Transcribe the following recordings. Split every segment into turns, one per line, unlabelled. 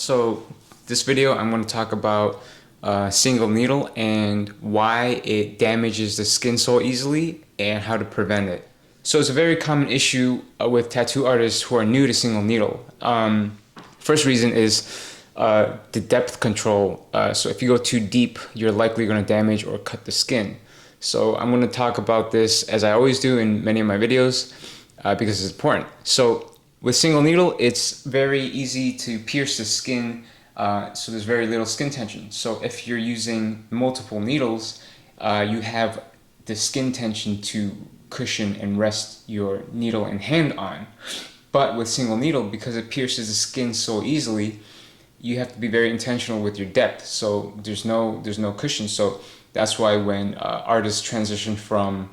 So this video I'm going to talk about single needle and why it damages the skin so easily and how to prevent it. So it's a very common issue with tattoo artists who are new to single needle. First reason is the depth control. So if you go too deep, you're likely going to damage or cut the skin. So I'm going to talk about this as I always do in many of my videos because it's important. So with single needle, it's very easy to pierce the skin, so there's very little skin tension. So if you're using multiple needles, you have the skin tension to cushion and rest your needle and hand on. But with single needle, because it pierces the skin so easily, you have to be very intentional with your depth. So there's no cushion. So that's why when artists transition from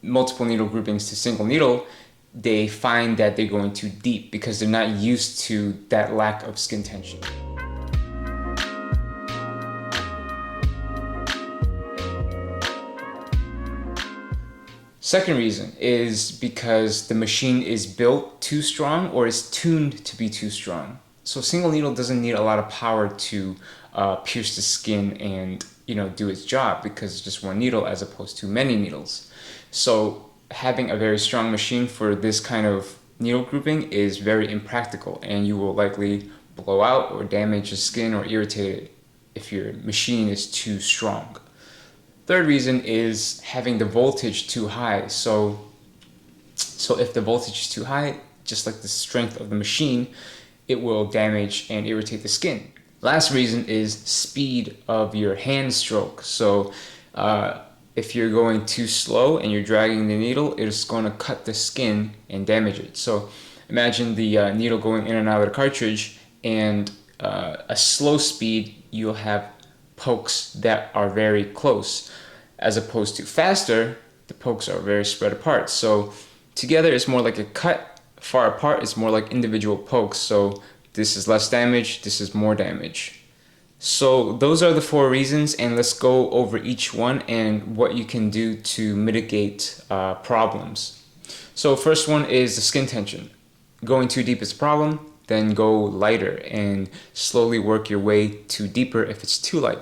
multiple needle groupings to single needle, they find that they're going too deep because they're not used to that lack of skin tension. Second reason is because the machine is built too strong or is tuned to be too strong. So single needle doesn't need a lot of power to pierce the skin and do its job because it's just one needle as opposed to many needles. So having a very strong machine for this kind of needle grouping is very impractical, and you will likely blow out or damage the skin or irritate it if your machine is too strong. Third reason is having the voltage too high. So if the voltage is too high, just like the strength of the machine, it will damage and irritate the skin. Last reason is speed of your hand stroke. So if you're going too slow and you're dragging the needle, it's going to cut the skin and damage it. So imagine the needle going in and out of the cartridge, and a slow speed, you'll have pokes that are very close, as opposed to faster, the pokes are very spread apart. So together it's more like a cut, far apart it's more like individual pokes. So this is less damage, this is more damage. So those are the 4 reasons, and let's go over each one and what you can do to mitigate problems. So first one is the skin tension. Going too deep is a problem, then go lighter and slowly work your way to deeper if it's too light.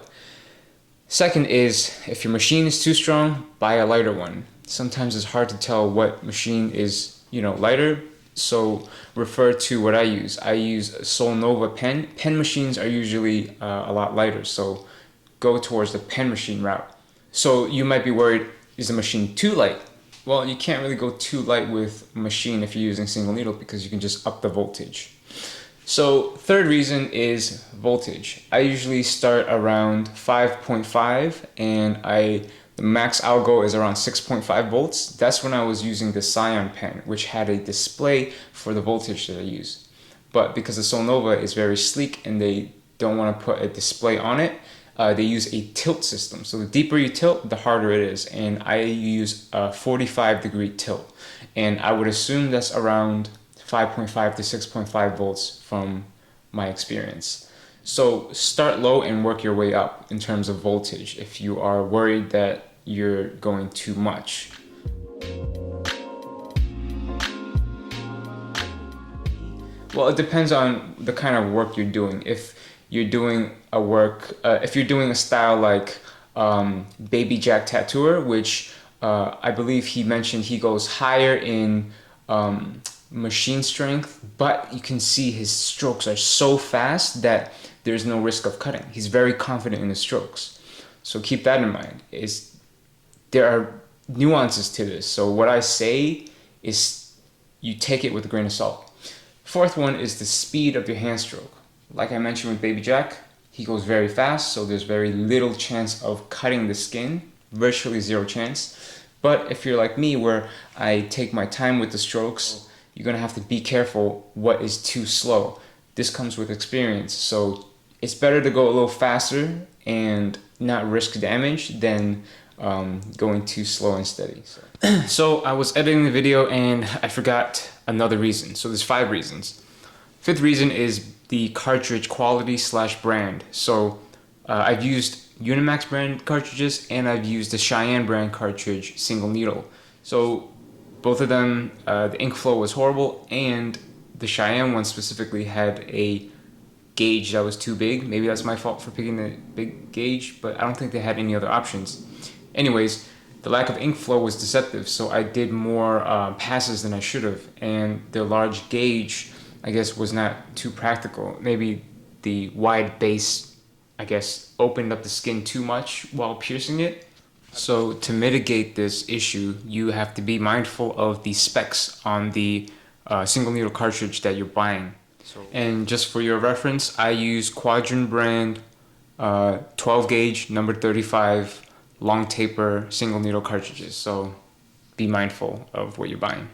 Second is, if your machine is too strong, buy a lighter one. Sometimes it's hard to tell what machine is lighter, so refer to what I use. I use a Solnova pen. Pen machines are usually a lot lighter, so go towards the pen machine route. So you might be worried, is the machine too light? Well, you can't really go too light with a machine if you're using single needle because you can just up the voltage. So third reason is voltage. I usually start around 5.5 and the max I'll go is around 6.5 volts. That's when I was using the Scion pen, which had a display for the voltage that I use. But because the Solnova is very sleek and they don't want to put a display on it, they use a tilt system. So the deeper you tilt, the harder it is. And I use a 45-degree tilt. And I would assume that's around 5.5 to 6.5 volts from my experience. So start low and work your way up in terms of voltage if you are worried that you're going too much. Well, it depends on the kind of work you're doing. If you're doing if you're doing a style like Baby Jack Tattooer, which I believe he mentioned he goes higher in machine strength, but you can see his strokes are so fast that there's no risk of cutting. He's very confident in his strokes. So keep that in mind. There are nuances to this. So what I say is you take it with a grain of salt. Fourth one is the speed of your hand stroke. Like I mentioned with Baby Jack, he goes very fast, so there's very little chance of cutting the skin, virtually 0 chance. But if you're like me, where I take my time with the strokes, you're gonna have to be careful what is too slow. This comes with experience, so it's better to go a little faster and not risk damage than going too slow and steady. So I was editing the video and I forgot another reason. So there's 5 reasons. Fifth reason is the cartridge quality / brand. So I've used Unimax brand cartridges and I've used the Cheyenne brand cartridge single needle. So both of them, the ink flow was horrible and the Cheyenne one specifically had a gauge that was too big. Maybe that's my fault for picking the big gauge, but I don't think they had any other options. Anyways, the lack of ink flow was deceptive, so I did more passes than I should have, and the large gauge, I guess, was not too practical. Maybe the wide base, I guess, opened up the skin too much while piercing it. So to mitigate this issue, you have to be mindful of the specs on the single needle cartridge that you're buying. And just for your reference, I use Quadrant brand 12 gauge number 35 long taper single needle cartridges. So be mindful of what you're buying.